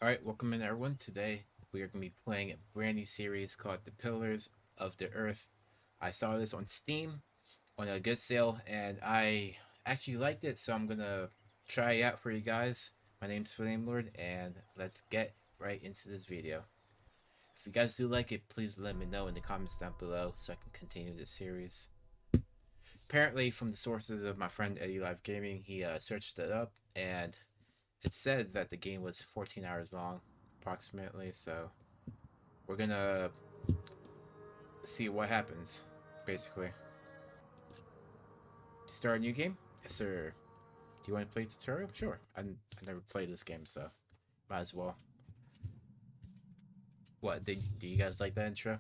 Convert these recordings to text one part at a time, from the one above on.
Alright, welcome in everyone. Today we are going to be playing a brand new series called The Pillars of the Earth. I saw this on Steam on a good sale and I actually liked it, so I'm going to try it out for you guys. My name's Flamelord and let's get right into this video. If you guys do like it, please let me know in the comments down below so I can continue this series. Apparently, from the sources of my friend EddieLiveGaming, he searched it up and it said that the game was 14 hours long approximately, so we're gonna see what happens basically. Start a new game? Yes sir. Do you want to play tutorial? Sure. I never played this game, so might as well. What do you guys like that intro?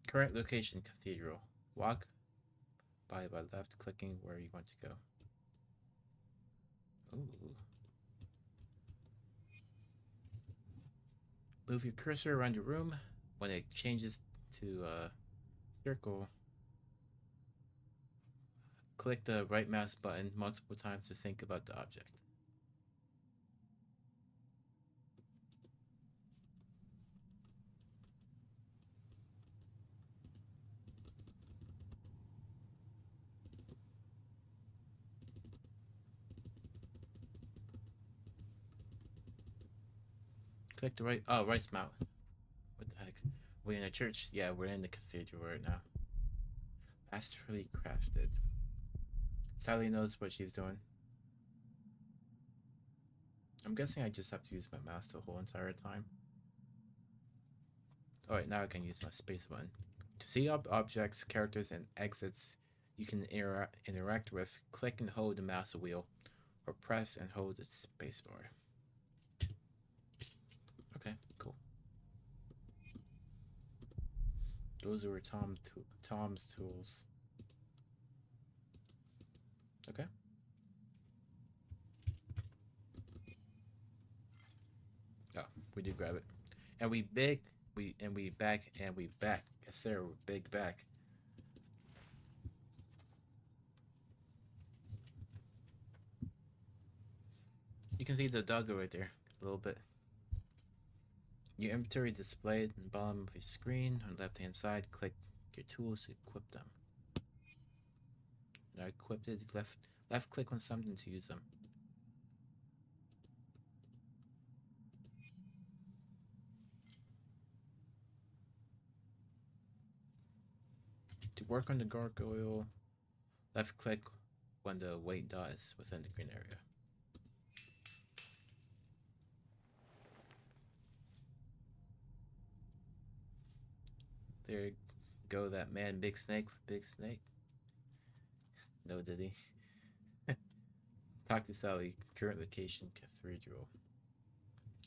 Current location: cathedral. Walk by left clicking where you want to go. Ooh. Move your cursor around your room. When it changes to circle, click the right mouse button multiple times to think about the object. Click the right mouse. What the heck? We're in a church? Yeah, we're in the cathedral right now. Masterfully crafted. Sally knows what she's doing. I'm guessing I just have to use my mouse the whole entire time. Alright, now I can use my space button. To see objects, characters, and exits you can interact with, click and hold the mouse wheel, or press and hold the space bar. Okay, cool. Those were Tom's tools. Okay. Oh, we did grab it. And we big, we back, and we back. Yes sir, we're big back. You can see the doggo right there, a little bit. Your inventory displayed in the bottom of your screen. On the left hand side, click your tools to equip them. Now equipped it, left click on something to use them. To work on the gargoyle, left click when the weight dies within the green area. There you go, that man, big snake with big snake. No, did he? Talk to Sally, current location, cathedral.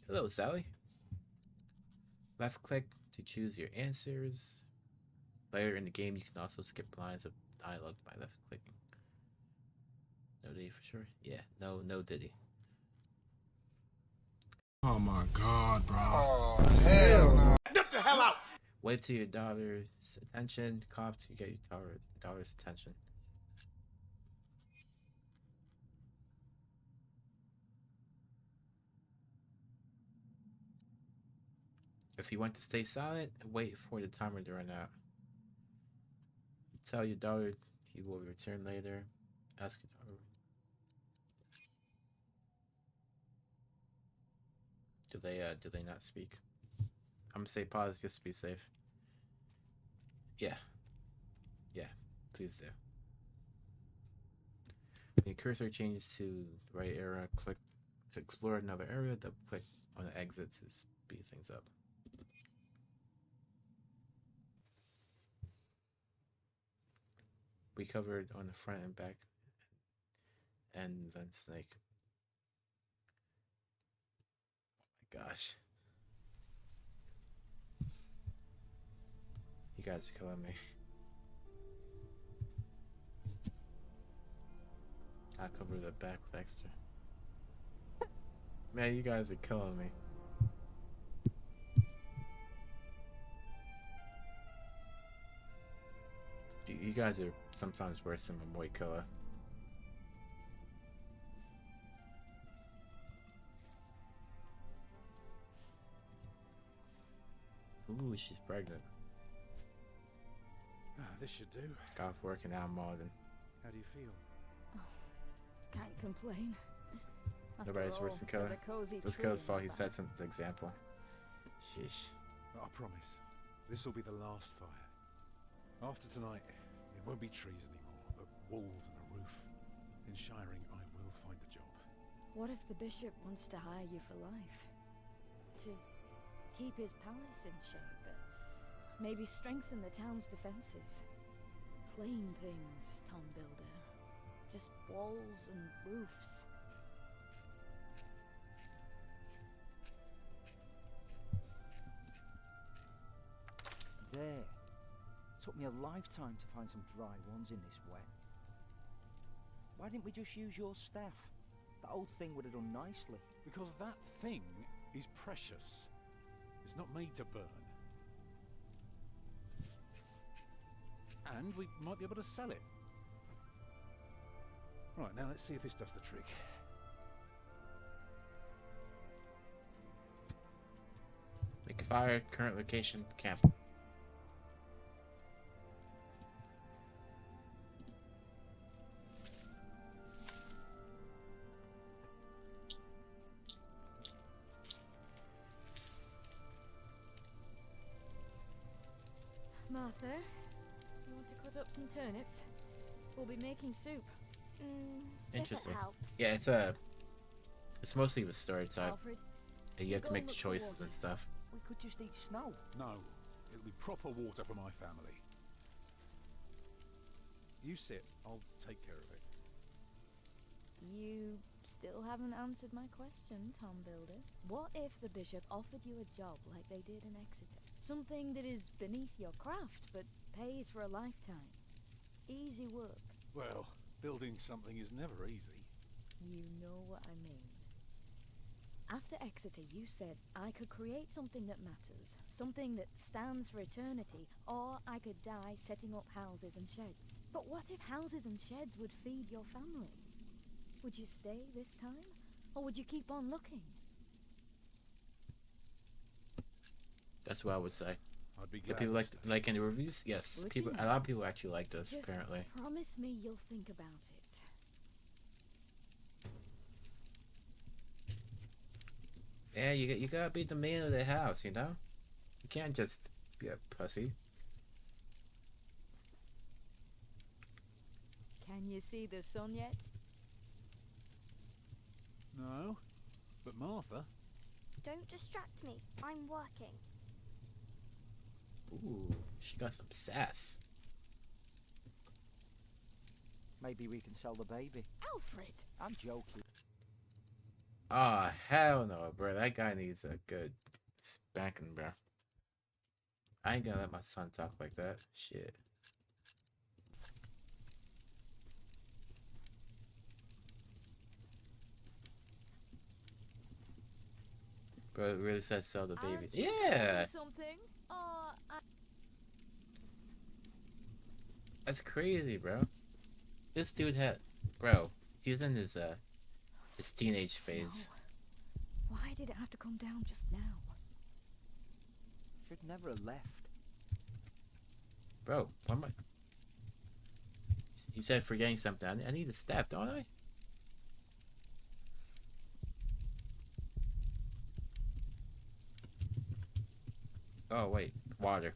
Hello, Sally. Left click to choose your answers. Later in the game, you can also skip lines of dialogue by left clicking. No diddy for sure? Yeah, no diddy. Oh my god, bro. Oh, hell no. Get the hell out! Wave to your daughter's attention. Cough to get your daughter's attention. If you want to stay silent, wait for the timer to run out. Tell your daughter he will return later. Ask your daughter. Do they not speak? I'm gonna say pause just to be safe. Yeah. Yeah. Please do. When your cursor changes to the right area, click to explore another area, double click on the exit to speed things up. We covered on the front and back and then snake. Oh my gosh. You guys are killing me. I cover the back with extra. Man, you guys are killing me. You guys are sometimes worse than my boy Killer. Ooh, she's pregnant. This should do. Got working out more than How do you feel? Can't complain. nobody's After worse all, than Killer. there's a cozy This tree Killer's in fault. the He back. set some example. Sheesh. I promise. This will be the last fire. After tonight, it won't be trees anymore, but walls and a roof. In Shiring, I will find a job. What if the bishop wants to hire you for life? To keep his palace in shape, but maybe strengthen the town's defenses? Plain things, Tom Builder. Just walls and roofs. There. Took me a lifetime to find some dry ones in this wet. Why didn't we just use your staff? That old thing would have done nicely. Because that thing is precious. It's not made to burn. And we might be able to sell it. Right, now let's see if this does the trick. Make a fire. Current location. Camp. Martha, you want to cut up some turnips? We'll be making soup. Interesting. If it helps. Yeah, it's mostly restored, so Alfred, you have to go make the look for choices water. and stuff. We could just eat snow. No, it'll be proper water for my family. You sit, I'll take care of it. You still haven't answered my question, Tom Builder. What if the bishop offered you a job like they did in Exeter? Something that is beneath your craft, but pays for a lifetime. Easy work. Well, building something is never easy. You know what I mean. After Exeter, you said I could create something that matters, something that stands for eternity, or I could die setting up houses and sheds. But what if houses and sheds would feed your family? Would you stay this time, or would you keep on looking? That's what I would say. I'd be The glad. people to stay. like in the reviews. Yes, Would people. you? A lot of people actually like this. Just Apparently. promise me you'll think about it. Yeah, you gotta be the man of the house, you know. You can't just be a pussy. Can you see the sun yet? No, but Martha. Don't distract me. I'm working. Ooh, she got some sass. Maybe we can sell the baby. Alfred! I'm joking. Ah, hell no, bro. That guy needs a good spanking, bro. I ain't gonna let my son talk like that. Shit. Bro, it really says sell the baby. Aren't you Yeah! building something? Or That's crazy, bro. This dude had... Bro, he's in his teenage phase. Snow. Why did it have to come down just now? Should never have left. Bro, why am I... You said forgetting something. I need a step, don't I? Oh, wait. Water.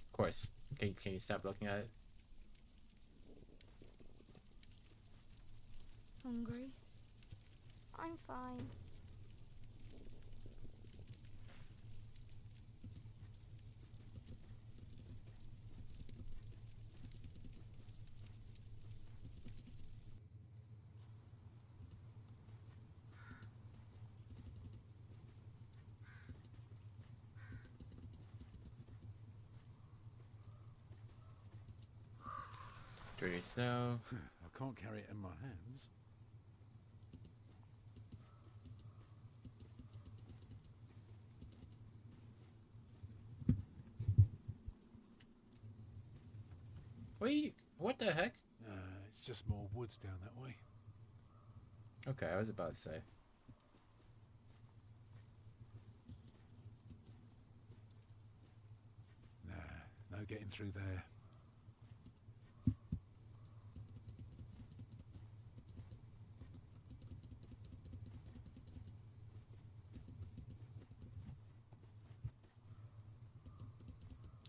Of course. Can you stop looking at it? Hungry? I'm fine. Dirty snow. I can't carry it in my hands. What the heck? It's just more woods down that way. Okay, I was about to say. getting through there.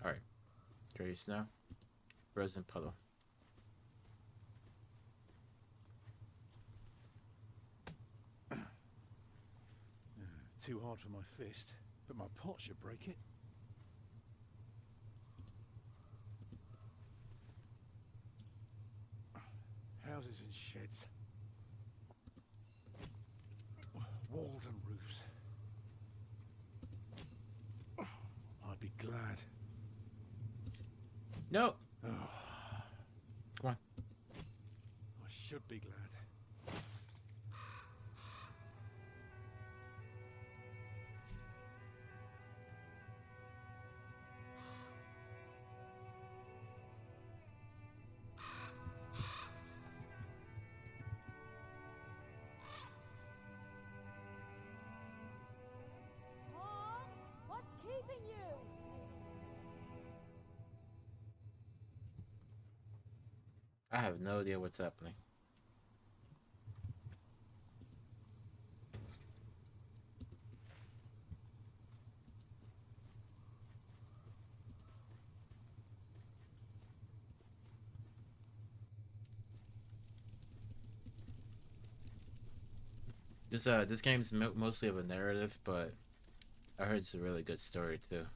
Alright. Dirty snow. Frozen puddle. Too hard for my fist, but my pot should break it. Houses and sheds. Walls and roofs. I'd be glad. No! Oh, Come on. I should be glad. Tom, what's keeping you? I have no idea what's happening. This game's mostly of a narrative, but I heard it's a really good story too.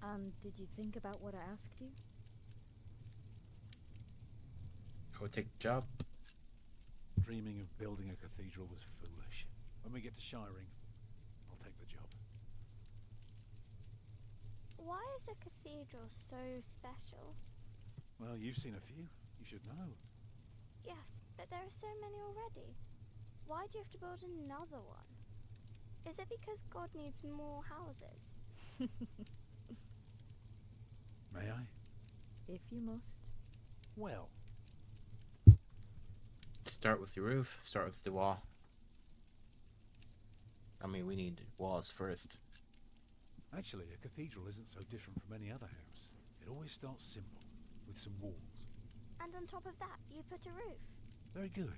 And did you think about what I asked you? I would take the job. Dreaming of building a cathedral was foolish. When we get to Shiring, I'll take the job. Why is a cathedral so special? Well, you've seen a few. You should know. Yes, but there are so many already. Why do you have to build another one? Is it because God needs more houses? May I? If you must. Well, Start with your roof. Start with the wall. I mean, we need walls first. actually, a cathedral isn't so different from any other house. It always starts simple, with some walls. And on top of that, you put a roof. Very good.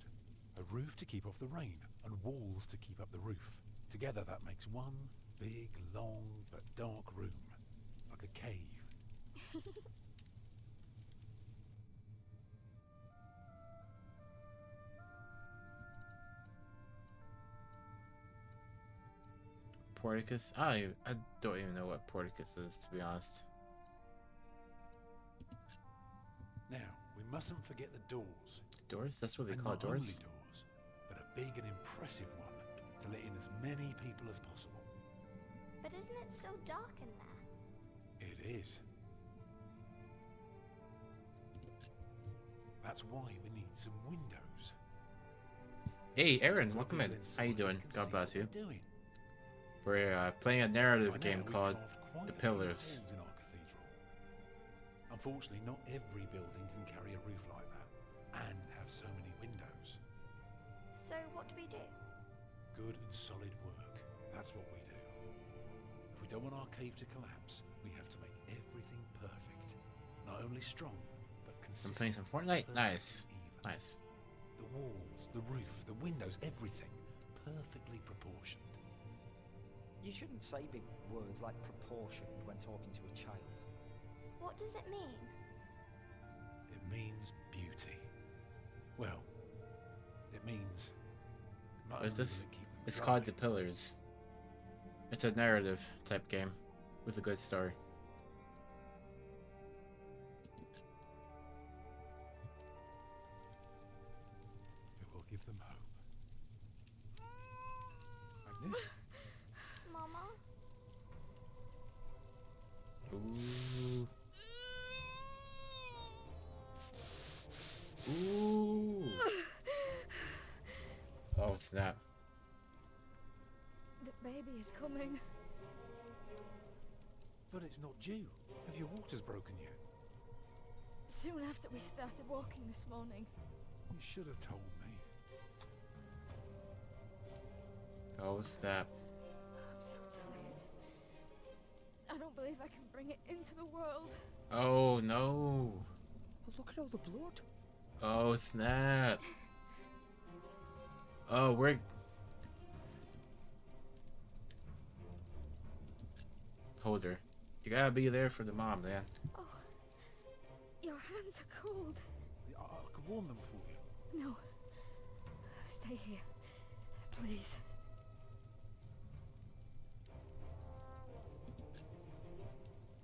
A roof to keep off the rain, and walls to keep up the roof. Together that makes one big, long, but dark room. Like a cave. Porticus? I don't even know what Porticus is, to be honest. Now, we mustn't forget the doors. Doors? That's what they And call not doors? only doors, but a big and impressive one to let in as many people as possible. But isn't it still dark in there? It is. That's why we need some windows. Hey, Aaron, So welcome people in. inside How you doing? can God see bless what you. we're doing. We're playing a narrative By now, game we've called carved quite The a few Pillars. holes in our cathedral. Unfortunately, not every building can carry a roof like that and have so many windows. So what do we do? Good and solid work. That's what we do. If we don't want our cave to collapse, we have to make everything perfect. Not only strong, but I'm consistent. playing some Fortnite? perfect Nice. and even. Nice. The walls, the roof, the windows, everything perfectly proportioned. You shouldn't say big words like proportion when talking to a child. What does it mean? It means beauty. Well, it means not What is only this? will it keep them It's dry, called The Pillars. It's a narrative type game with a good story. it will give them hope. Agnes? Mama? Ooh. Ooh. snap. The baby is coming. But it's not due. Have your waters broken yet? Soon after we started walking this morning. You should have told me. Oh snap. I'm so tired. I don't believe I can bring it into the world. Oh no. But look at all the blood. Oh snap. Oh, we're... Hold her. You gotta be there for the mom, man. Oh, your hands are cold. I could warm them for you. No. Stay here. Please.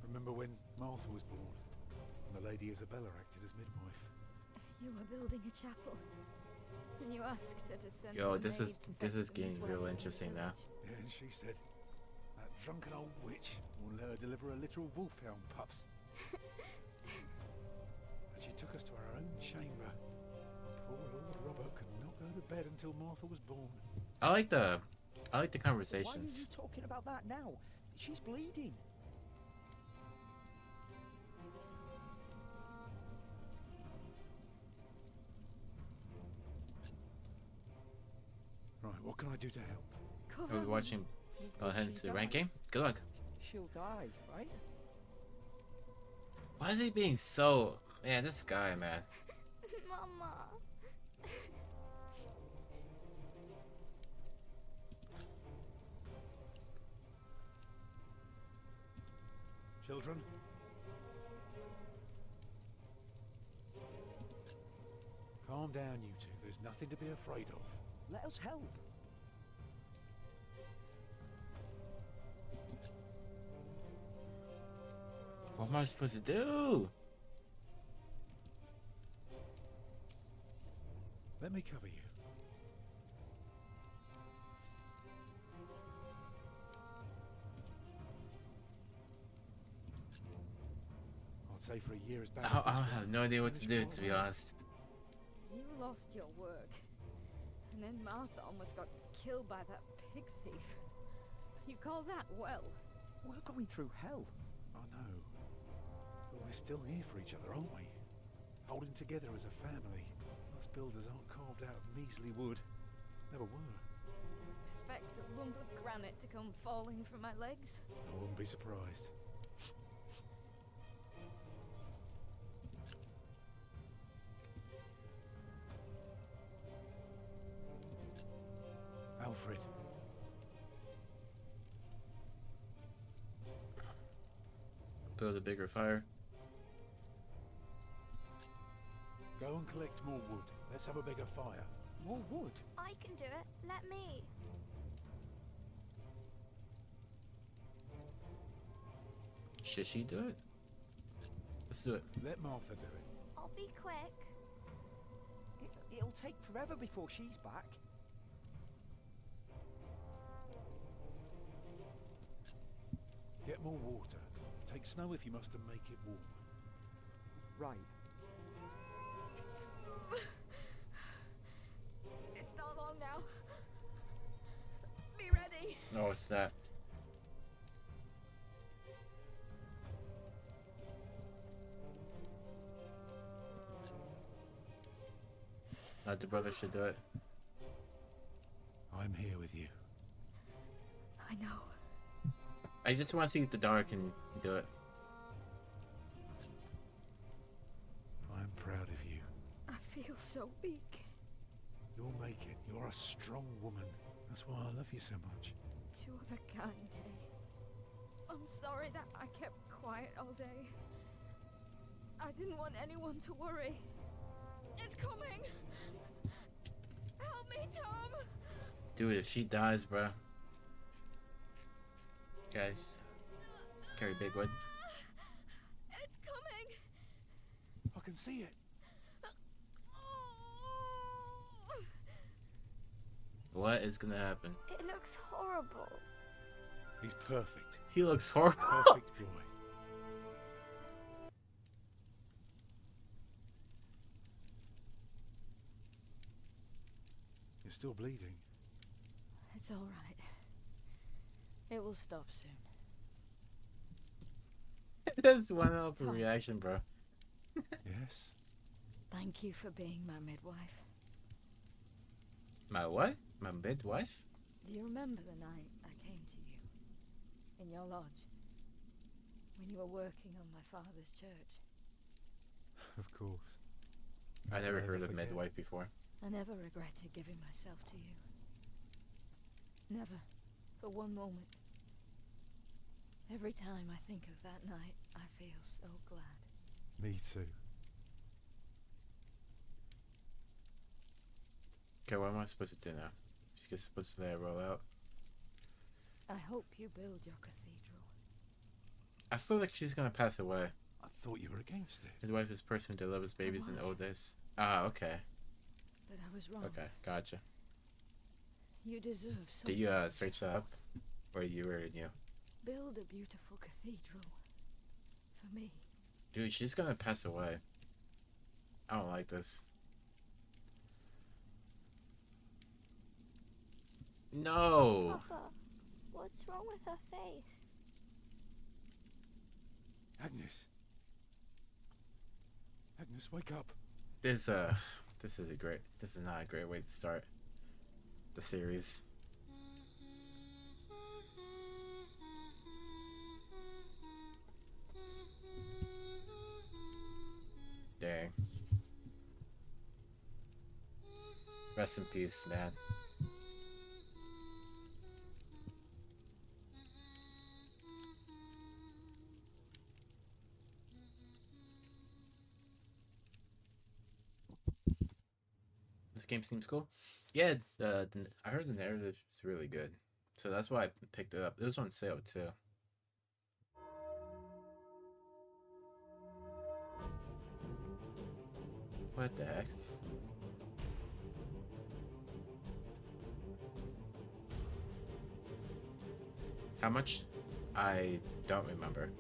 Remember when Martha was born? And the Lady Isabella acted as midwife. You were building a chapel. And you asked her to send Yo, the this maid is to this fetch is the getting midwife real from the interesting now. village. Yeah, and she said, that drunken old witch will let her deliver a literal wolfhound pups. And she took us to our own chamber. Poor Lord Robert could not go to bed until Martha was born. I like the Why are you conversations. talking about that now? She's bleeding. Right, what can I do to help? Cover Are we me. watching Will head she to die? ranking? Good luck. She'll die, right? Why is he being so... Man, this guy, man. Mama. Children? Calm down, you two. There's nothing to be afraid of. Let us help. What am I supposed to do? Let me cover you. I'd say for a year as bad as I this one, have no idea what to do, managed to be well. honest. You lost your work. And then Martha almost got killed by that pig thief. You call that well? We're going through hell. I know. But we're still here for each other, aren't we? Holding together as a family. Us builders aren't carved out of measly wood. Never were. Expect a lump of granite to come falling from my legs? I wouldn't be surprised. Alfred. Build a bigger fire. Go and collect more wood. Let's have a bigger fire. More wood. I can do it. Let me. Should she do it? Let's do it. Let Martha do it. I'll be quick. It'll take forever before she's back. Get more water. Take snow if you must and make it warm. Right. It's not long now. Be ready. No, it's that. Not the brother should do it. I'm here with you. I know. I just want to see if the daughter can do it. I'm proud of you. I feel so weak. You'll make it. You're a strong woman. That's why I love you so much. Two of a kind, eh? I'm sorry that I kept quiet all day. I didn't want anyone to worry. It's coming! Help me, Tom! Dude, if she dies, bruh. Guys, carry big wood. It's coming! I can see it. What is gonna happen? It looks horrible. He's perfect. He looks horrible. Perfect boy. You're still bleeding. It's all right. It will stop soon. That's one hell of a Tom. reaction, bro. Yes? Thank you for being my midwife. My what? My midwife? Do you remember the night I came to you? In your lodge? When you were working on my father's church? Of course. I never I'll heard never of forget. midwife before. I never regretted giving myself to you. Never. For one moment. Every time I think of that night, I feel so glad. Me too. Okay, what am I supposed to do now? Just supposed to let it roll out. I hope you build your cathedral. I feel like she's gonna pass away. I thought you were against it. Midwife is person who delivers babies in was. old days. Ah, okay. But I was wrong. Okay, gotcha. You deserve something. Did you search that up? Or you already knew? Build a beautiful cathedral. For me. Dude, she's gonna pass away. I don't like this. No! Papa, what's wrong with her face? Agnes. Agnes, wake up. This is not a great way to start the series. Dang. Rest in peace, man. This game seems cool. Yeah, I heard the narrative is really good, so that's why I picked it up. It was on sale too. What the heck? How much? I don't remember.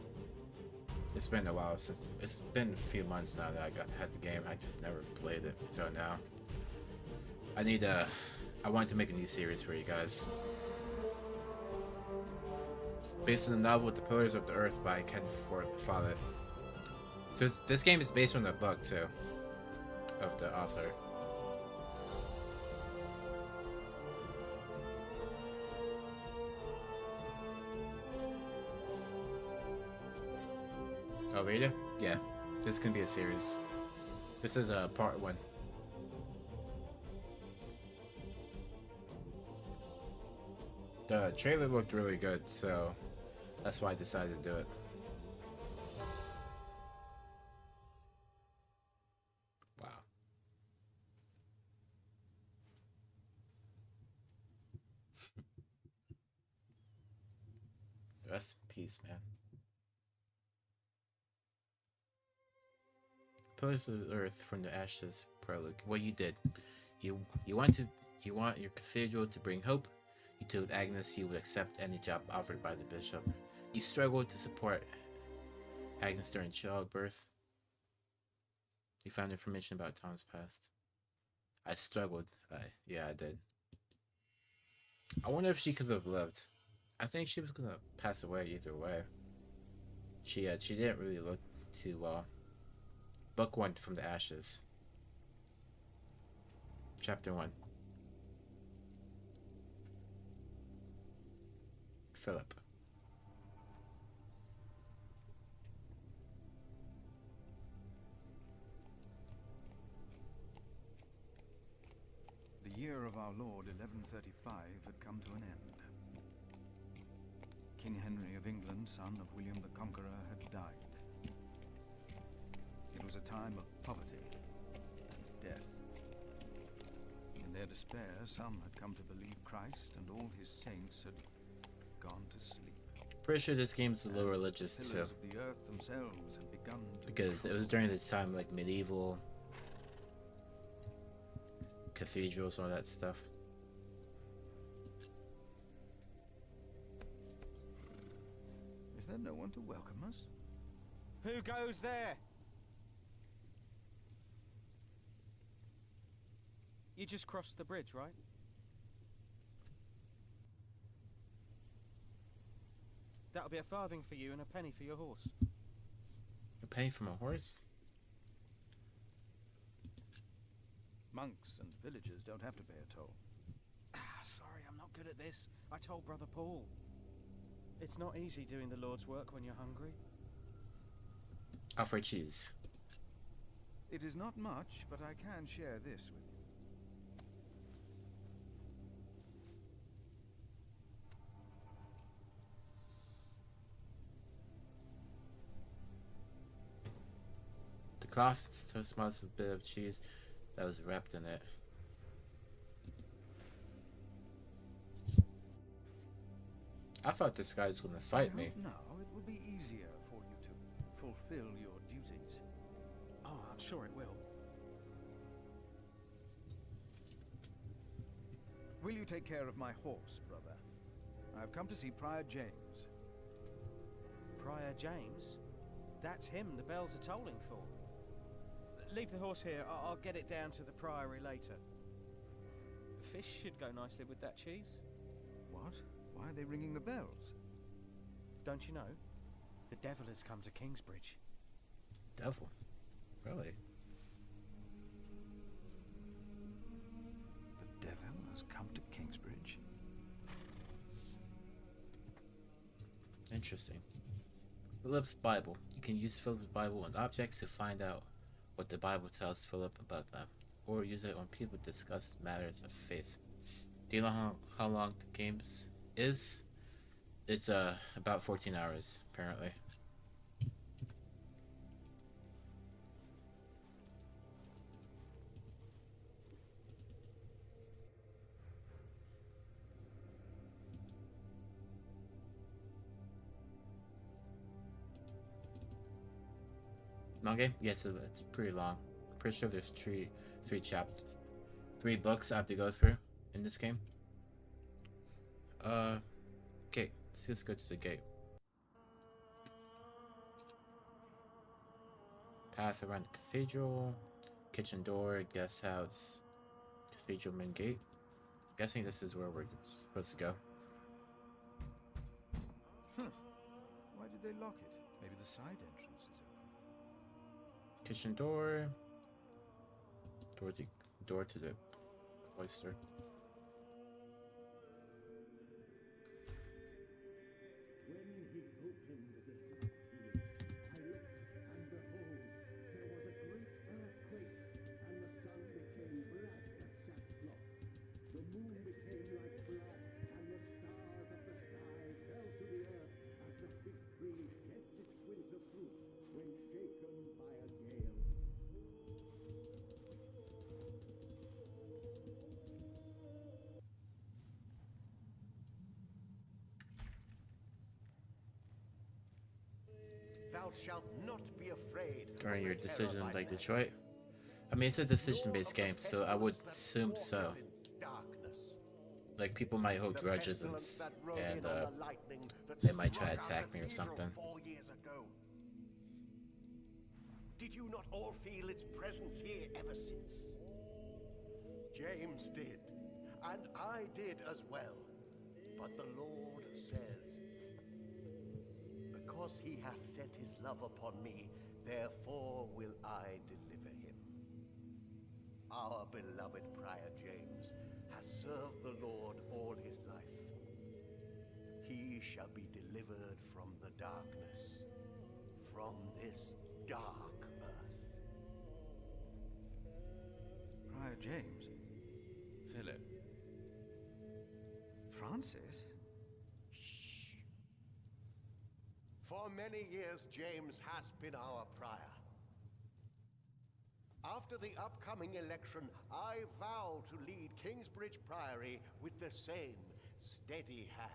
It's been a while since. It's been a few months now that I had the game. I just never played it until now. I wanted to make a new series for you guys. Based on the novel The Pillars of the Earth by kenfollett. So this game is based on the book too, of the author. Oh, really? Yeah. This can be a series. This is part 1. The trailer looked really good, so that's why I decided to do it. Wow. Rest in peace, man. Pillars of the Earth from the Ashes prologue. What you did. You want your cathedral to bring hope. You told Agnes you would accept any job offered by the bishop. You struggled to support Agnes during childbirth. You found information about Tom's past. I struggled. Yeah, I did. I wonder if she could have lived. I think she was gonna pass away either way. She didn't really look too well. Book 1 from the Ashes. Chapter 1. Philip. The year of our Lord 1135 had come to an end. King Henry of England, son of William the Conqueror, had died. It was a time of poverty and death. In their despair, some had come to believe Christ and all his saints had gone to sleep. Pretty sure this game's a little religious The too, pillars of the earth themselves had begun to because it was during this time like medieval cathedrals, all that stuff. Is there no one to welcome us? Who goes there? You just crossed the bridge, right? That'll be a farthing for you and a penny for your horse. A penny from a horse? Monks and villagers don't have to pay a toll. Sorry, I'm not good at this. I told Brother Paul. It's not easy doing the Lord's work when you're hungry. Offer cheese. It is not much, but I can share this with you. The cloth so smells of a bit of cheese that was wrapped in it. I thought this guy was gonna fight me. Now it will be easier for you to fulfill your duties. Oh, I'm sure it will. Will you take care of my horse, brother? I've come to see Prior James. Prior James? That's him the bells are tolling for. Leave the horse here. I'll get it down to the priory later. The fish should go nicely with that cheese. What? Why are they ringing the bells? Don't you know? The devil has come to Kingsbridge. Devil? Really? The devil has come to Kingsbridge? Interesting. Philip's Bible. You can use Philip's Bible on objects to find out what the Bible tells Philip about them, or use it when people discuss matters of faith. Do you know how long the games is? It's about 14 hours, apparently. Long game? Yes, it's pretty long. Pretty sure there's three chapters, 3 books I have to go through in this game. Okay, let's just go to the gate. Path around the cathedral, kitchen door, guest house, cathedral main gate. Guessing this is where we're supposed to go. Why did they lock it? Maybe the side entrance is open. Kitchen door. Door to the cloister. Thou shalt not be afraid. During your decision like Detroit? I mean, it's a decision-based game, so I would assume so. Like, people might hold grudges and they might try to attack me or something. 4 years ago. Did you not all feel its presence here ever since? James did, and I did as well. But the Lord says, because he hath set his love upon me, therefore will I deliver him. Our beloved Prior James has served the Lord all his life. He shall be delivered from the darkness, from this dark earth. Prior James? Philip. Francis? For many years, James has been our prior. After the upcoming election, I vow to lead Kingsbridge Priory with the same steady hand.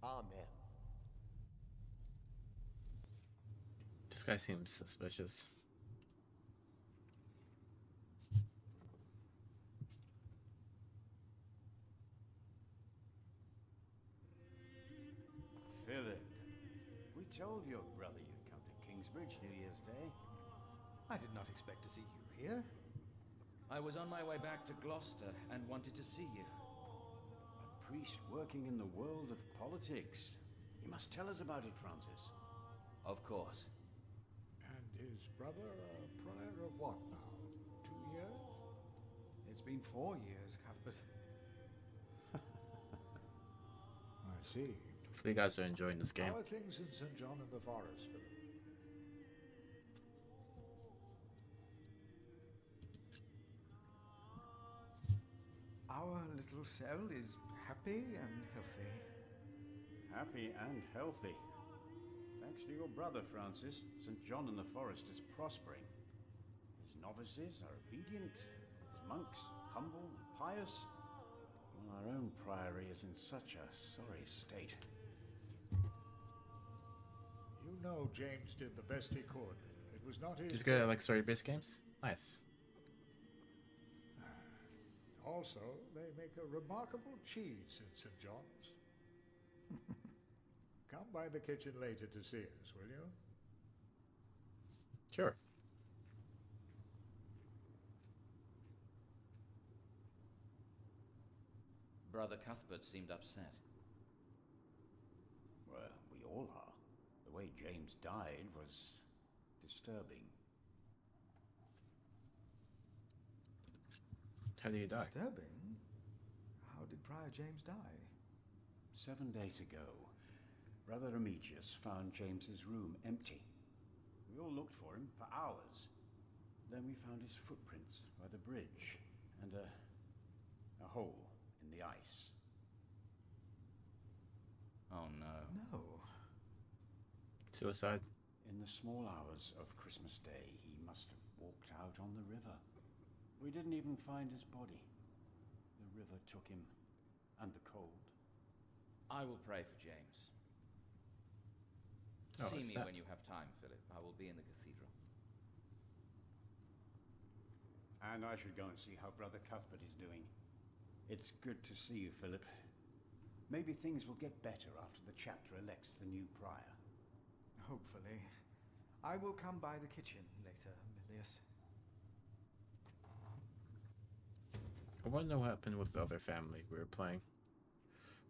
Amen. This guy seems suspicious. Philip, we told your brother you'd come to Kingsbridge New Year's Day. I did not expect to see you here. I was on my way back to Gloucester and wanted to see you. A priest working in the world of politics. You must tell us about it, Francis. Of course. And his brother a prior of what now? 2 years? It's been 4 years, Cuthbert. I see. Hopefully you guys are enjoying this game. How are things in St. John of the Forest, Philip? Our little cell is happy and healthy. Happy and healthy. Thanks to your brother, Francis, St. John in the Forest is prospering. His novices are obedient, his monks humble and pious, while our own priory is in such a sorry state. You know James did the best he could. It was not his... He's good at like story-based games? Nice. Also, they make a remarkable cheese at St. John's. Come by the kitchen later to see us, will you? Sure. Brother Cuthbert seemed upset. Well, we all are. The way James died was disturbing. How did he die? Disturbing? How did Prior James die? 7 days ago, Brother Remedius found James's room empty. We all looked for him for hours. Then we found his footprints by the bridge and a hole in the ice. Oh no. No. Suicide? In the small hours of Christmas Day, he must have walked out on the river. We didn't even find his body. The river took him, and the cold. I will pray for James. Oh, See is me that- when you have time, Philip. I will be in the cathedral. And I should go and see how Brother Cuthbert is doing. It's good to see you, Philip. Maybe things will get better after the chapter elects the new prior. Hopefully. I will come by the kitchen later, Milius. I want to know what happened with the other family we were playing.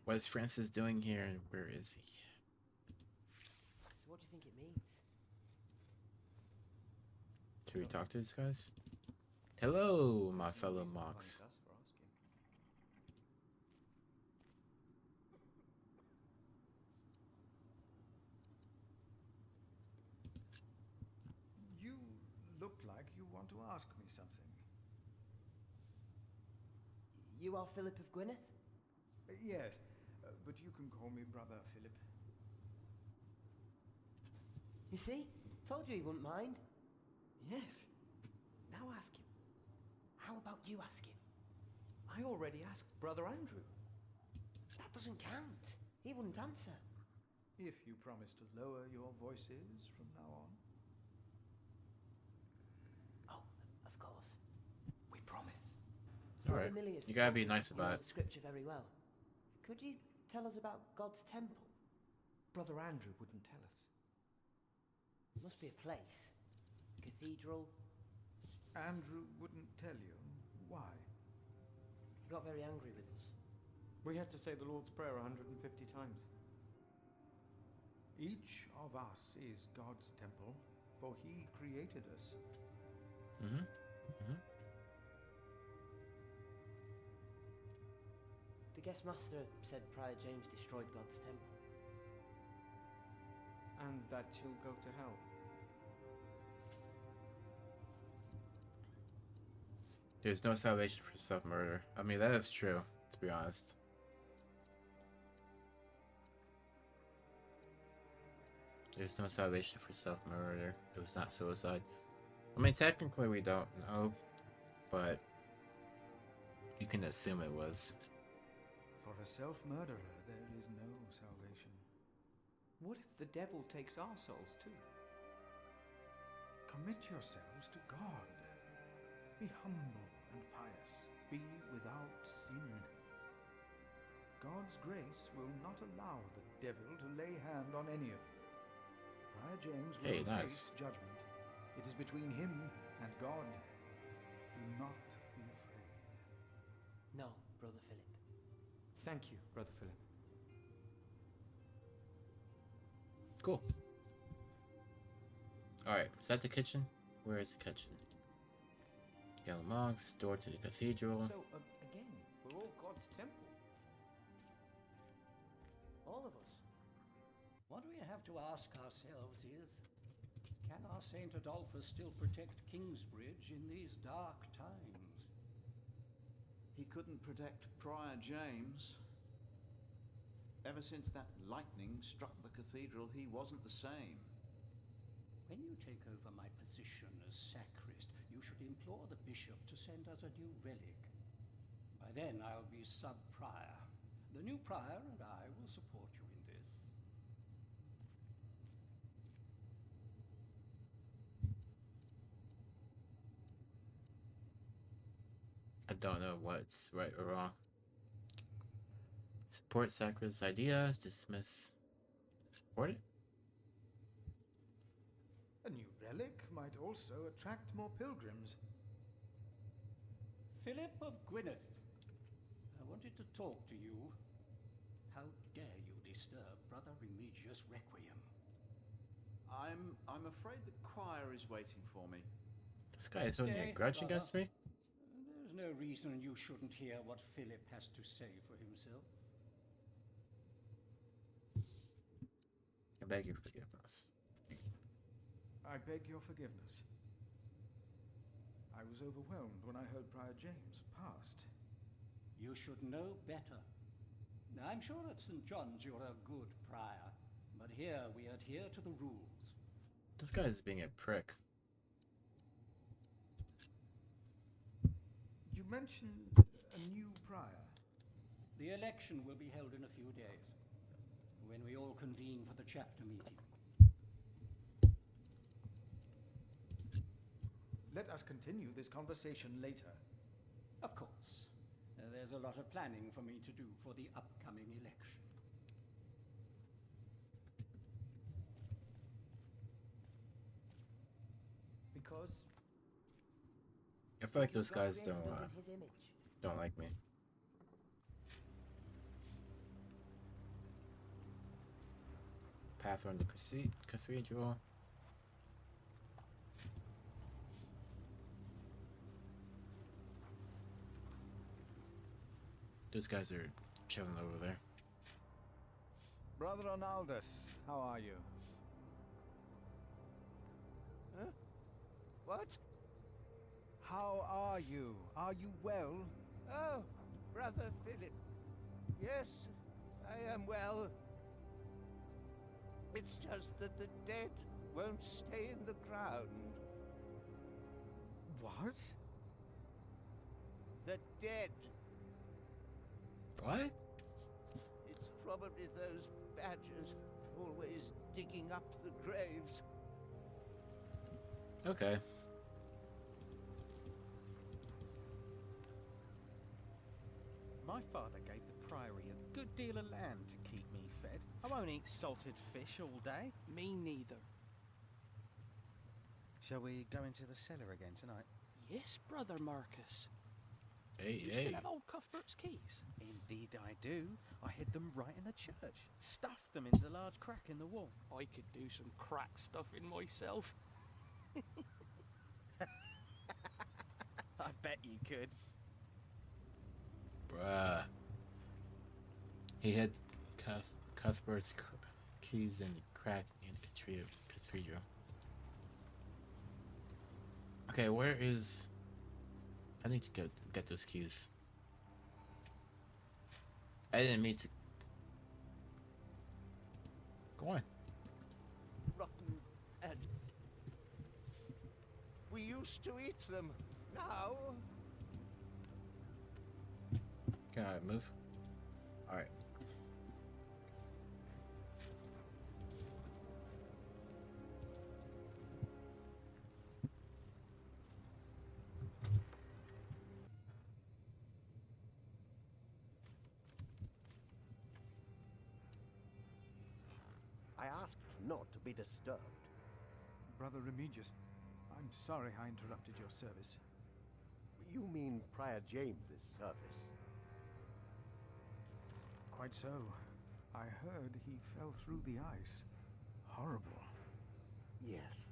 What is Francis doing here and where is he? So what do you think it means? Should we talk to these guys? Hello, my fellow monks. You look like you want to ask me something. You are Philip of Gwynedd? Yes, but you can call me Brother Philip. You see? Told you he wouldn't mind. Yes. Now ask him. How about you ask him? I already asked Brother Andrew. That doesn't count. He wouldn't answer. If you promise to lower your voices from now on. Oh, of course. We promise. Alright, you gotta be nice about it. The scripture very well. Could you tell us about God's temple? Brother Andrew wouldn't tell us. It must be a place. Cathedral. Andrew wouldn't tell you. Why? He got very angry with us. We had to say the Lord's Prayer 150 times. Each of us is God's temple, for he created us. The guest master said Prior James destroyed God's temple. And that you'll go to hell. There's no salvation for self-murder. I mean, that is true, to be honest. There's no salvation for self-murder. It was not suicide. I mean, technically we don't know, but you can assume it was. For a self-murderer, there is no salvation. What if the devil takes our souls too? Commit yourselves to God. Be humble and pious. Be without sin. God's grace will not allow the devil to lay hand on any of you. Prior James will face judgment. It is between him and God. Do not Thank you, Brother Philip. Cool. Alright, is that the kitchen? Where is the kitchen? Yellow monks, door to the cathedral. So, again, we're all God's temple. All of us. What we have to ask ourselves is, can our Saint Adolphus still protect Kingsbridge in these dark times? He couldn't protect Prior James. Ever since that lightning struck the cathedral, he wasn't the same. When you take over my position as sacrist, you should implore the bishop to send us a new relic. By then I'll be sub-prior. The new prior and I will support you in this. I don't know what's right or wrong. Support sacrist's ideas, dismiss. Support it? A new relic might also attract more pilgrims. Philip of Gwynedd, I wanted to talk to you. How dare you disturb Brother Remedius' requiem? I'm afraid the choir is waiting for me. This guy is holding a grudge against me? There's no reason you shouldn't hear what Philip has to say for himself. I beg your forgiveness. I beg your forgiveness. I was overwhelmed when I heard Prior James passed. You should know better. Now, I'm sure at St. John's you're a good prior, but here we adhere to the rules. This guy is being a prick. You mentioned a new prior. The election will be held in a few days, when we all convene for the chapter meeting. Let us continue this conversation later. Of course. There's a lot of planning for me to do for the upcoming election. Because I feel like those God guys created us in his image. don't like me. Path on the cathedral. Those guys are chilling over there. Brother Arnaldus, how are you? Huh? What? How are you? Are you well? Oh, Brother Philip. Yes, I am well. It's just that the dead won't stay in the ground. What? The dead. What? It's probably those badgers always digging up the graves. Okay. My father gave the priory a good deal of land to keep me fed. I won't eat salted fish all day. Me neither. Shall we go into the cellar again tonight? Yes, Brother Marcus. Hey, You hey. still have old Cuthbert's keys? Indeed I do. I hid them right in the church. Stuffed them into the large crack in the wall. I could do some crack stuffing myself. I bet you could. Bruh. He hid Cuthbert's keys in the crack in the cathedral. Okay, where is... I need to get those keys. I didn't mean to... Go on. Rotten and we used to eat them. Now Can I move? Alright. I asked not to be disturbed. Brother Remedius, I'm sorry I interrupted your service. You mean Prior James's service? quite so. I heard he fell through the ice. Horrible. Yes.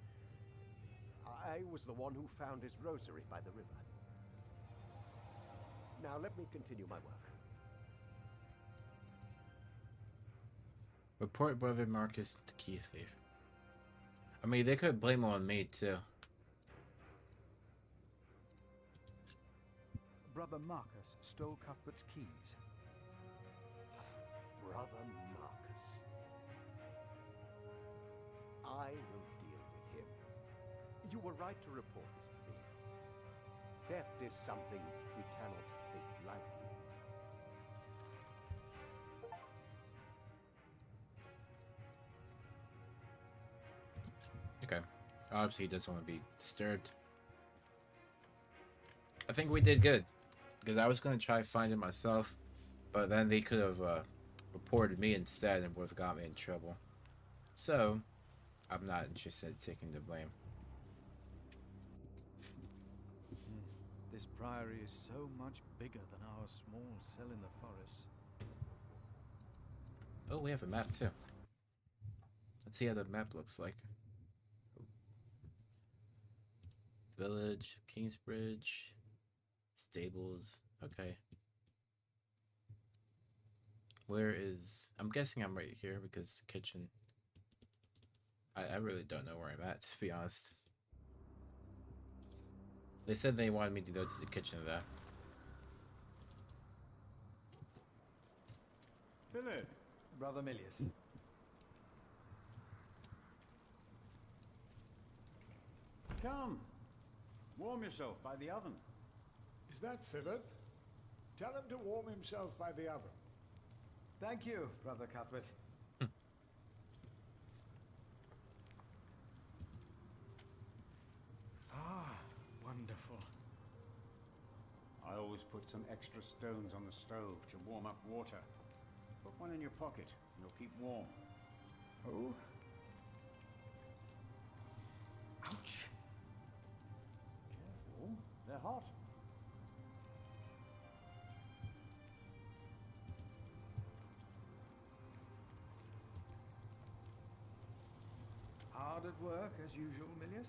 I was the one who found his rosary by the river. Now let me continue my work. Report Brother Marcus to key thief. I mean, they could blame it on me too. Brother Marcus stole Cuthbert's keys. Brother Marcus. I will deal with him. You were right to report this to me. Theft is something we cannot take lightly. Okay. Obviously, he doesn't want to be disturbed. I think we did good. Because I was going to try to find it myself. But then they could have reported me instead and would have got me in trouble. So, I'm not interested in taking the blame. This priory is so much bigger than our small cell in the forest. Oh, we have a map too. Let's see how the map looks like. Village, Kingsbridge, stables. Okay. Where is... I'm guessing I'm right here because the kitchen... I really don't know where I'm at, to be honest. They said they wanted me to go to the kitchen though. Philip! Brother Milius. Come. Warm yourself by the oven. Is that Philip? Tell him to warm himself by the oven. Thank you, Brother Cuthbert. Wonderful. I always put some extra stones on the stove to warm up water. Put one in your pocket, and you'll keep warm. Oh? Ouch. Careful, they're hot. Hard at work, as usual, Milius?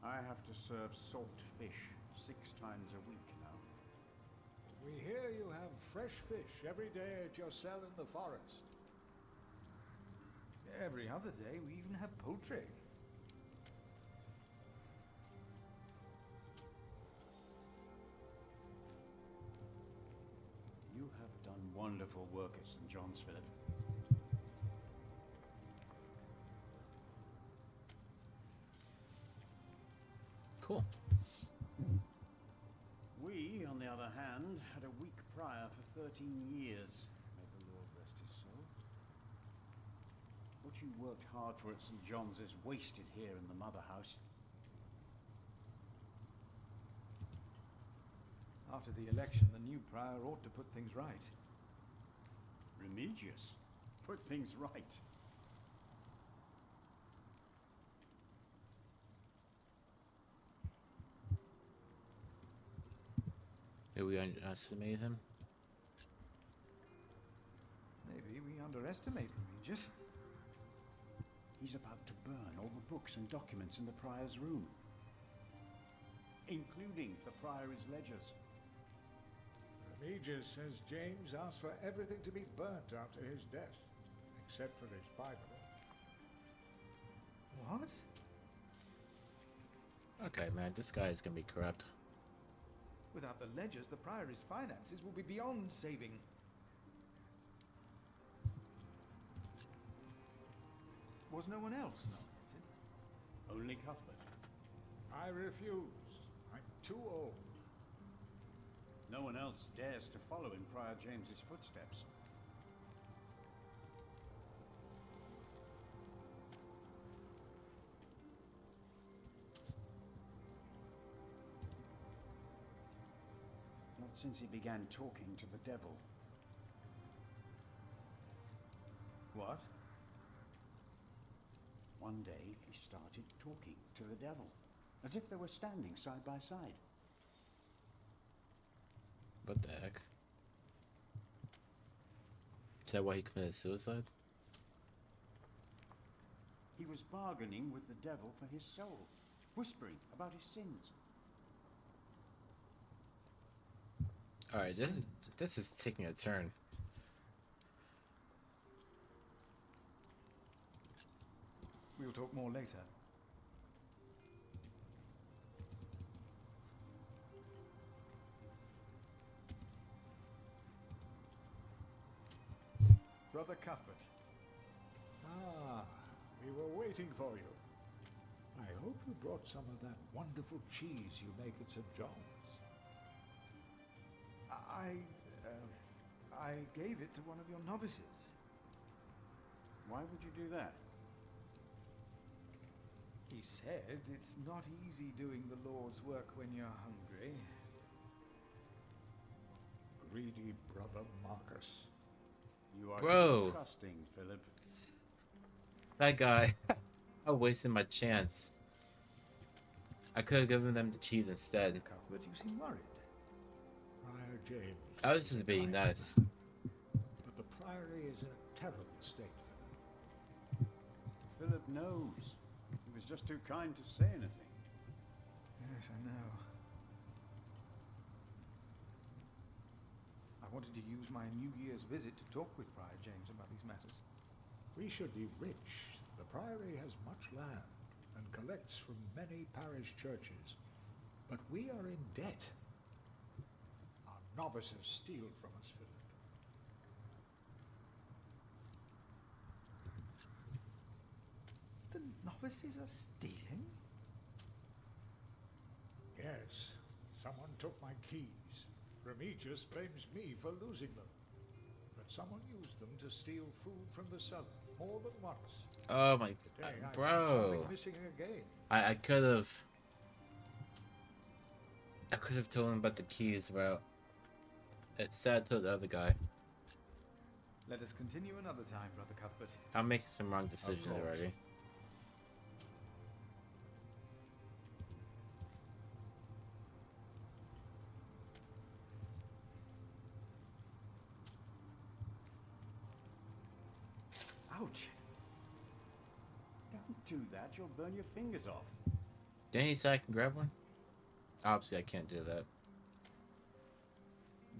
I have to serve salt fish 6 times a week now. We hear you have fresh fish every day at your cell in the forest. Every other day, we even have poultry. You have done wonderful work at St. John's, Philip. Cool. We, on the other hand, had a weak prior for 13 years. May the Lord rest his soul. What you worked hard for at St. John's is wasted here in the mother house. After the election, the new prior ought to put things right. Remedius. Put things right. Did we underestimate him? Maybe we underestimate Regis. He's about to burn all the books and documents in the prior's room, including the priory's ledgers. Regis says James asked for everything to be burnt after his death, except for his Bible. What? Okay, man, this guy is gonna be corrupt. Without the ledgers, the priory's finances will be beyond saving. Was no one else nominated? Only Cuthbert. I refused. I'm too old. No one else dares to follow in Prior James's footsteps. Not since he began talking to the devil. What? One day he started talking to the devil, as if they were standing side by side. What the heck? Is that why he committed suicide? He was bargaining with the devil for his soul, whispering about his sins. Alright, this is taking a turn. We'll talk more later. Brother Cuthbert. Ah, we were waiting for you. I hope you brought some of that wonderful cheese you make at St. John's. I gave it to one of your novices. Why would you do that? He said it's not easy doing the Lord's work when you're hungry. Greedy brother Marcus. You are Bro. trusting, Philip. That guy. I wasted my chance. I could have given them the cheese instead. Cuthbert, you seem worried. Friar James. I was just being nice. But the priory is in a terrible state. Philip knows. He was just too kind to say anything. Yes, I know. I wanted to use my New Year's visit to talk with Prior James about these matters. We should be rich. The priory has much land and collects from many parish churches. But we are in debt. Our novices steal from us, Philip. The novices are stealing? Yes, someone took my keys. Remigius blames me for losing them. But someone used them to steal food from the cellar more than once. Oh my Today, I found bro. something missing again. I could have told him about the keys, bro. It's sad to the other guy. Let us continue another time, Brother Cuthbert. I'm making some wrong decisions course. already. Ouch! Don't do that, you'll burn your fingers off. Didn't he say I can grab one? Obviously, I can't do that.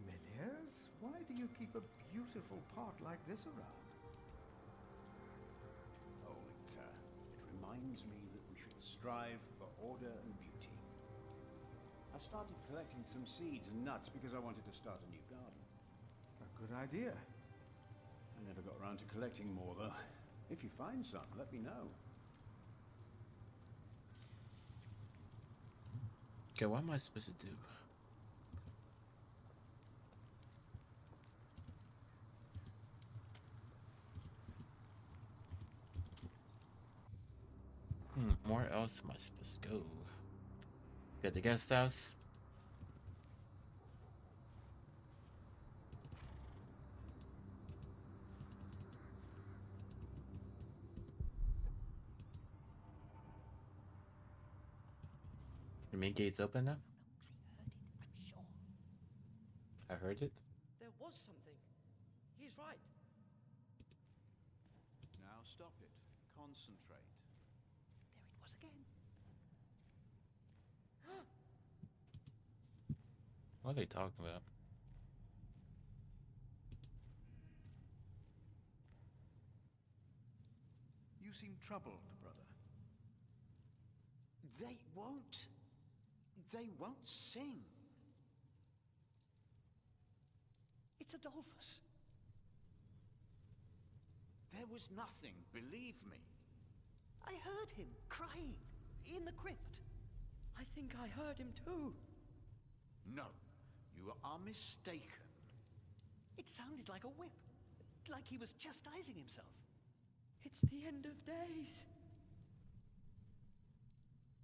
Milliers, why do you keep a beautiful pot like this around? Oh, it reminds me that we should strive for order and beauty. I started collecting some seeds and nuts because I wanted to start a new garden. A good idea. I never got around to collecting more, though. If you find some, let me know. Okay, what am I supposed to do? Where else am I supposed to go? Got the guest house. The main gate's open now? I'm sure. I heard it. There was something. He's right. Now stop it. Concentrate. There it was again. What are they talking about? You seem troubled, brother. They won't. They won't sing. It's Adolphus. There was nothing, believe me. I heard him crying in the crypt. I think I heard him too. No, you are mistaken. It sounded like a whip, like he was chastising himself. It's the end of days.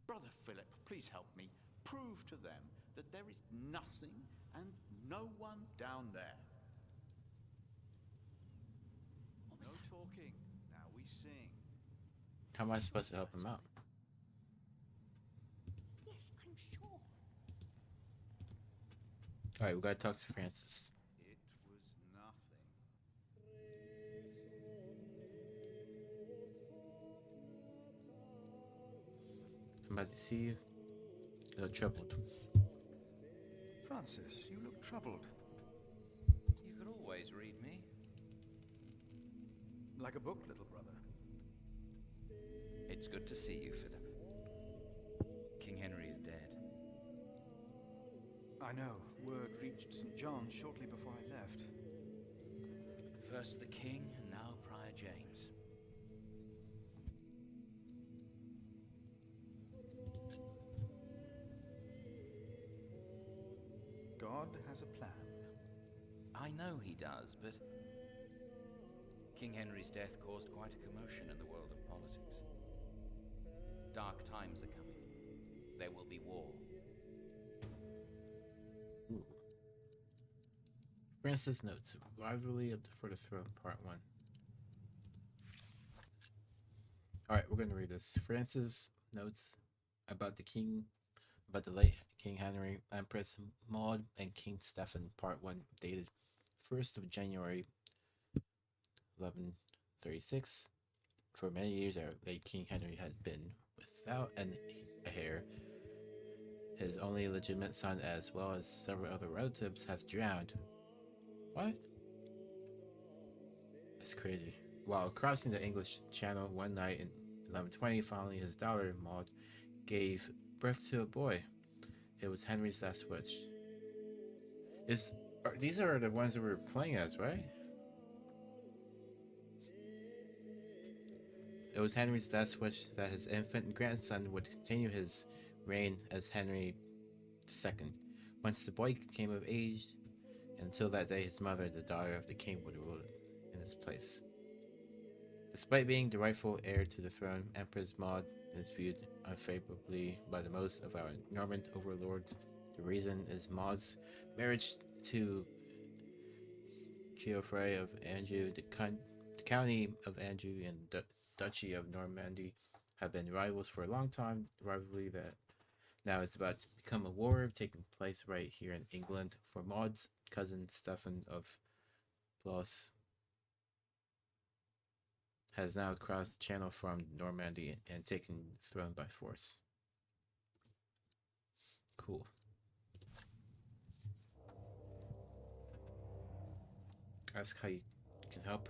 Brother Philip, please help me. Prove to them that there is nothing and no one down there. No talking. Now we sing. How am I supposed to help him out? Yes, I'm sure. Alright, we gotta talk to Francis. It was nothing. Glad to see you. You look troubled. Francis, you look troubled. You could always read me. Like a book, little brother. It's good to see you, Philip. King Henry is dead. I know. Word reached St. John's shortly before I left. First the king, and now Prior James. God has a plan. I know he does, but King Henry's death caused quite a commotion in the world of politics. Dark times are coming. There will be war. Francis notes, Rivalry for the Throne, Part 1. Alright, we're going to read this. Francis notes about the late King Henry, Empress Maud, and King Stephen, Part 1, dated 1st of January 1136. For many years, our late King Henry had been without a heir. His only legitimate son, as well as several other relatives, has drowned. What? That's crazy. While crossing the English Channel one night in 1120, finally his daughter, Maud, gave birth to a boy. It was Henry's last wish. These are the ones that we're playing as, right? It was Henry's last wish that his infant grandson would continue his reign as Henry II. Once the boy came of age, until that day his mother, the daughter of the king, would rule in his place. Despite being the rightful heir to the throne, Empress Maud is viewed unfavorably by the most of our Norman overlords. The reason is Maud's marriage to Geoffrey of Anjou. The county of Anjou and the Duchy of Normandy have been rivals for a long time. The rivalry that now is about to become a war taking place right here in England. For Maud's cousin Stephen of Blois has now crossed the channel from Normandy and taken the throne by force. Cool. Ask how you can help.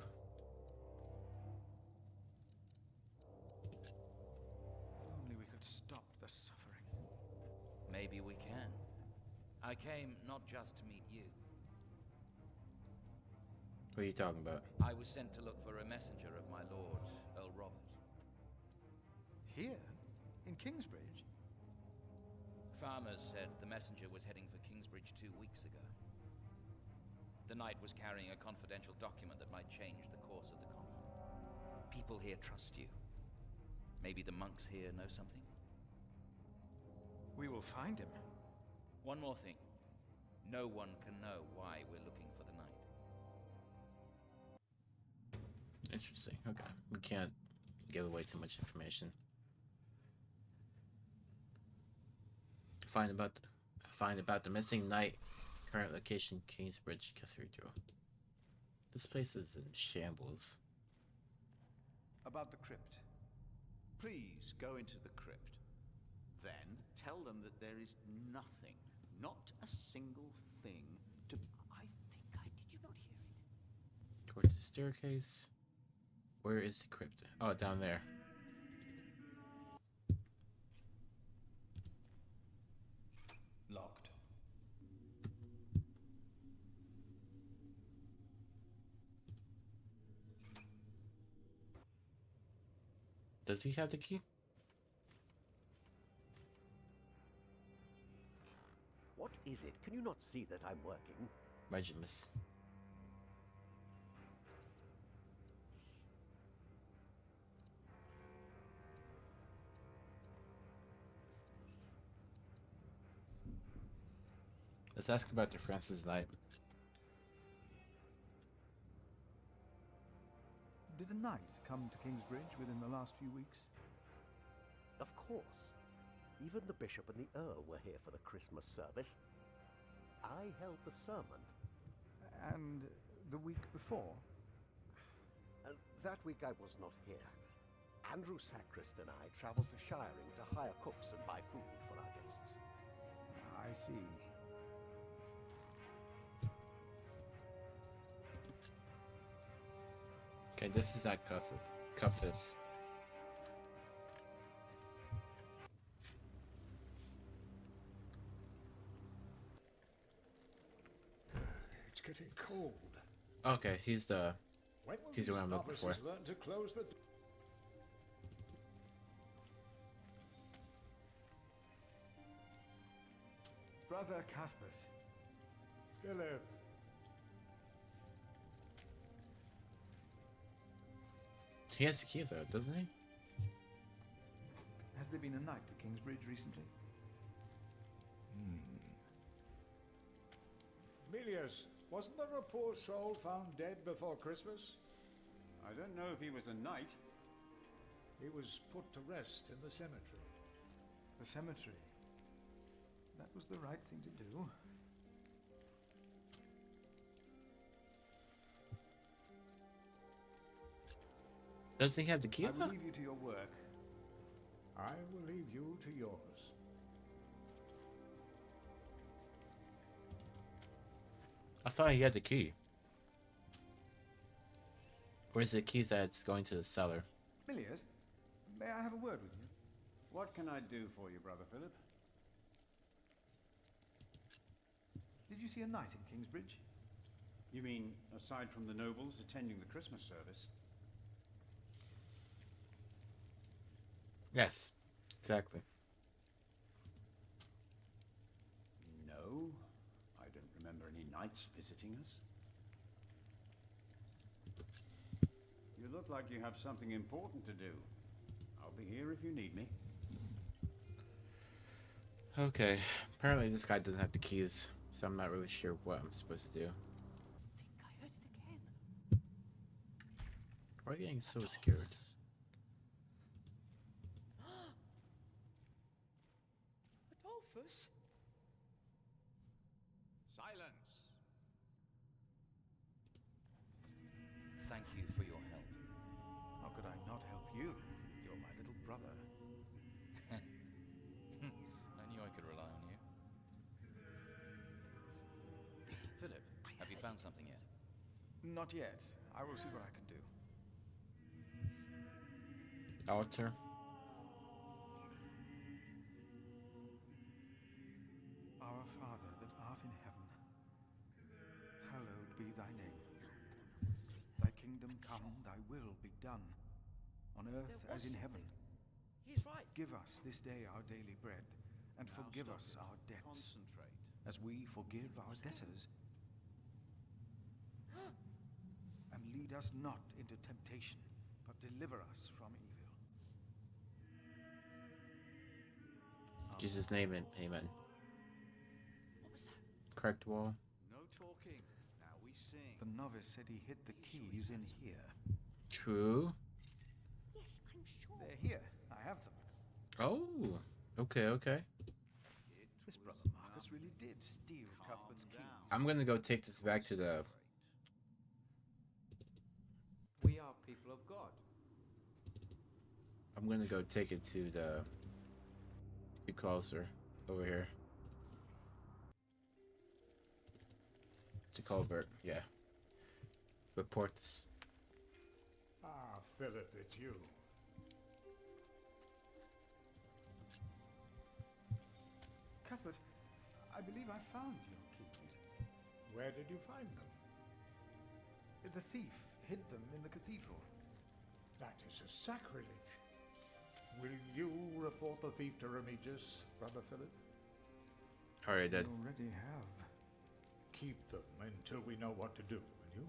Only we could stop the suffering. Maybe we can. I came not just to meet you. What are you talking about? I was sent to look for a messenger of my lord, Earl Robert. Here? In Kingsbridge? Farmers said the messenger was heading for Kingsbridge 2 weeks ago. The knight was carrying a confidential document that might change the course of the conflict. People here trust you. Maybe the monks here know something? We will find him. One more thing. No one can know why we're looking for the knight. Interesting. Okay. We can't give away too much information. Find about the missing knight. Current location, Kingsbridge Cathedral. This place is in shambles. About the crypt. Please go into the crypt. Then tell them that there is nothing, not a single thing to... Did you not hear it? Towards the staircase. Where is the crypt? Oh, down there. Locked. Does he have the key? What is it? Can you not see that I'm working? Regimus. Let's ask about the Francis Knight. Did a knight come to Kingsbridge within the last few weeks? Of course. Even the bishop and the earl were here for the Christmas service. I held the sermon. And the week before? That week I was not here. Andrew Sacrist and I traveled to Shiring to hire cooks and buy food for our guests. I see. Okay, this is not cup this. It's getting cold. Okay, he's the When will one I'm looking for. novices learn to close the Brother Cuthbert. Philip. He has the key though, doesn't he? Has there been a night to Kingsbridge recently? Milius, wasn't there a poor soul found dead before Christmas? I don't know if he was a knight. He was put to rest in the cemetery. The cemetery. That was the right thing to do. Doesn't he have the key? I will leave you to your work. I will leave you to yours. I thought he had the key. Or is it the keys that's going to the cellar? Milius, may I have a word with you? What can I do for you, Brother Philip? Did you see a knight in Kingsbridge? You mean, aside from the nobles attending the Christmas service? Yes, exactly. No, I don't remember any knights visiting us. You look like you have something important to do. I'll be here if you need me. Okay, apparently this guy doesn't have the keys, so I'm not really sure what I'm supposed to do. I heard it again. Why are you getting so scared? Adolphus? Silence! Thank you for your help. How could I not help you? You're my little brother. I knew I could rely on you. Philip, have you found something yet? Not yet. I will see what I can do. Altar. Our Father that art in heaven, hallowed be thy name. Thy kingdom come, thy will be done, on earth as in heaven. He's right. Give us this day our daily bread, and Now forgive stop us it. our debts, Concentrate. as we forgive our debtors. And lead us not into temptation, but deliver us from evil. Jesus' name and amen. What was that? Correct wall. No talking. Now we sing. The novice said he hid the keys in here. True. Yes, I'm sure. They're here. I have them. Oh, okay, okay. This brother Marcus really did steal Cuthbert's keys. I'm gonna go take this back to the. We are people of God. I'm gonna go take it to the. Too closer over here. To Colbert, yeah. Report this. Ah, Philip, it's you. Cuthbert, I believe I found your keys. Where did you find them? The thief hid them in the cathedral. That is a sacrilege. Will you report the thief to Remigius, Brother Philip? Already dead. I already have. Keep them until we know what to do, will you?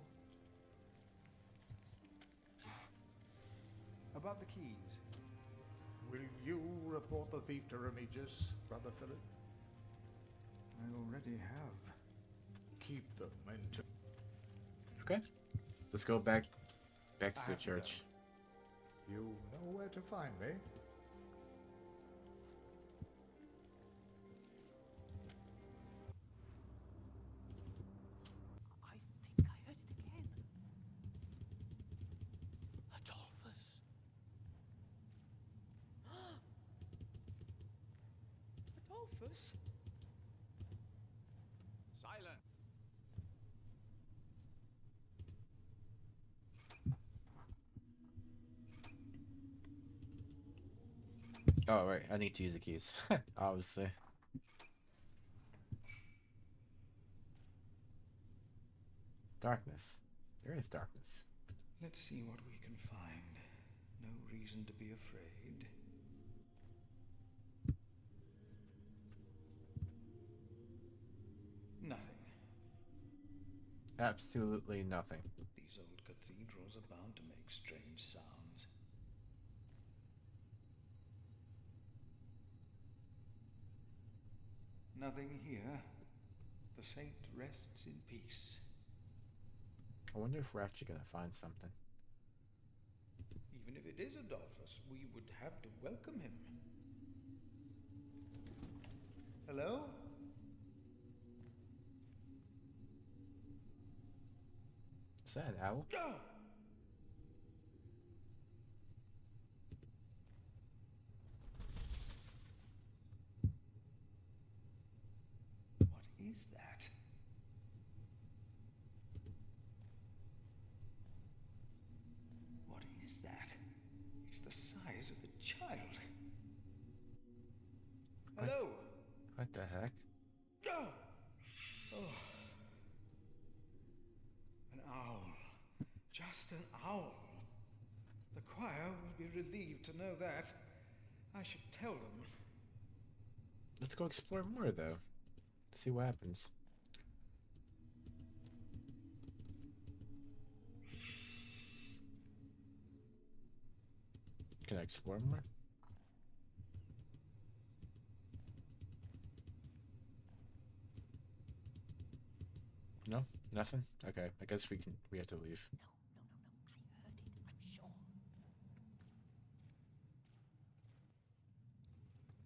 About the keys. Will you report the thief to Remigius, Brother Philip? I already have. Keep them until... Okay. Let's go back to I the have to church. You know where to find me. I think I heard it again. Adolphus. Adolphus? Silence! Oh, right. I need to use the keys. Obviously. Darkness. There is darkness. Let's see what we can find. No reason to be afraid. Nothing. Absolutely nothing. These old cathedrals are bound to make strange sounds. Nothing here. The saint rests in peace. I wonder if we're actually going to find something. Even if it is Adolphus, we would have to welcome him. Hello? Is that an owl? Ah! What is that? What is that? It's the size of a child. Hello? What the heck? Ah! Oh. An owl. Just an owl. The choir will be relieved to know that. I should tell them. Let's go explore more, though. See what happens. Can I explore more? No? Nothing? Okay, I guess we have to leave.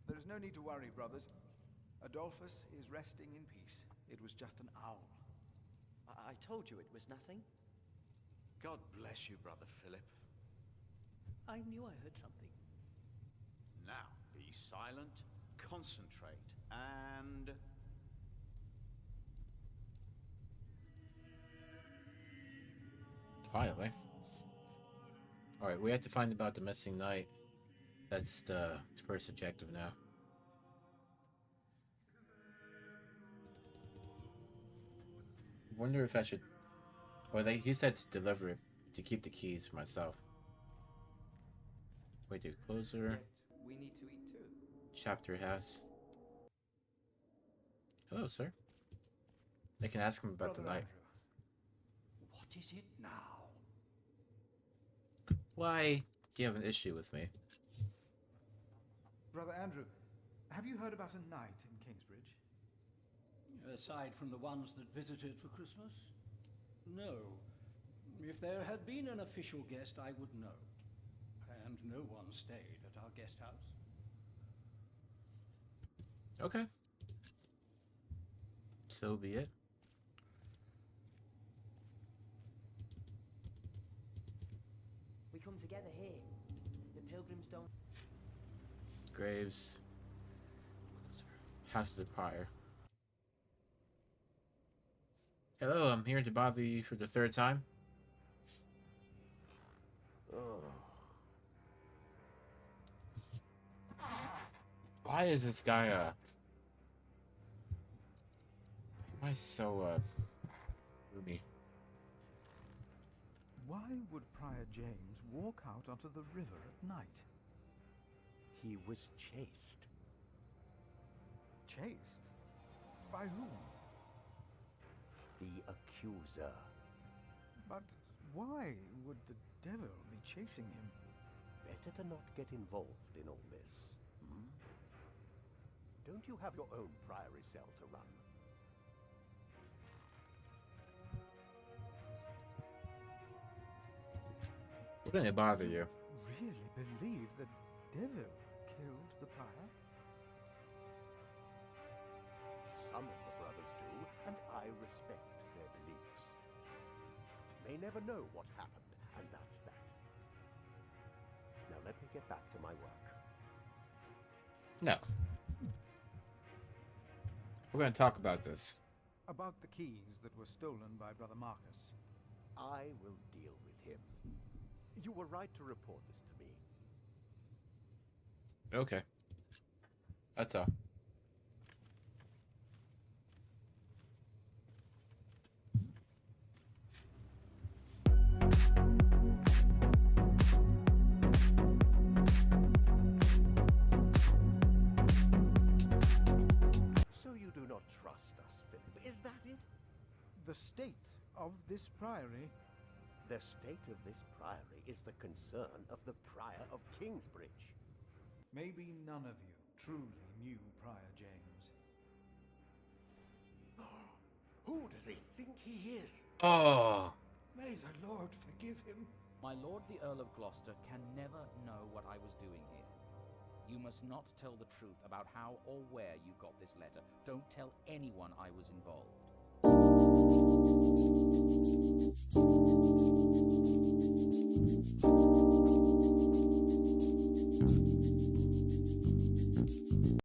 There is no need to worry, brothers. Adolphus is resting in peace. It was just an owl. I told you it was nothing. God bless you, Brother Philip. I knew I heard something. Now, be silent, concentrate, and... Finally. Alright, we have to find about the missing knight. That's the first objective now. Wonder if I should... Or he said to deliver it, to keep the keys for myself. Wait, to closer. We need to eat too. Chapter house. Hello, sir. I can ask him about the knight. What is it now? Why do you have an issue with me? Brother Andrew, have you heard about a knight in Kingsbridge? Aside from the ones that visited for Christmas? No. If there had been an official guest, I would know. And no one stayed at our guest house. Okay. So be it. We come together here. The pilgrims don't... Graves. House of the Prior. Hello, I'm here to bother you for the third time. Why is this guy, why so, roomy? Why would Prior James walk out onto the river at night? He was chased. Chased? By whom? The accuser. But why would the devil be chasing him? Better to not get involved in all this. Hmm? Don't you have your own priory cell to run? We're gonna bother you. Really believe the devil killed the prior? Some of the brothers do, and I respect their beliefs. They never know what happened, and that's that. Now let me get back to my work. No. We're going to talk about this. About the keys that were stolen by Brother Marcus. I will deal with him. You were right to report this to me. Okay. That's all. So you do not trust us, Philip, is that it? The state of this priory. The state of this priory is the concern of the Prior of Kingsbridge. Maybe none of you truly knew Prior James. Who does he think he is? Oh. May the Lord forgive him. My lord the Earl of Gloucester can never know what I was doing here. You must not tell the truth about how or where you got this letter. Don't tell anyone I was involved.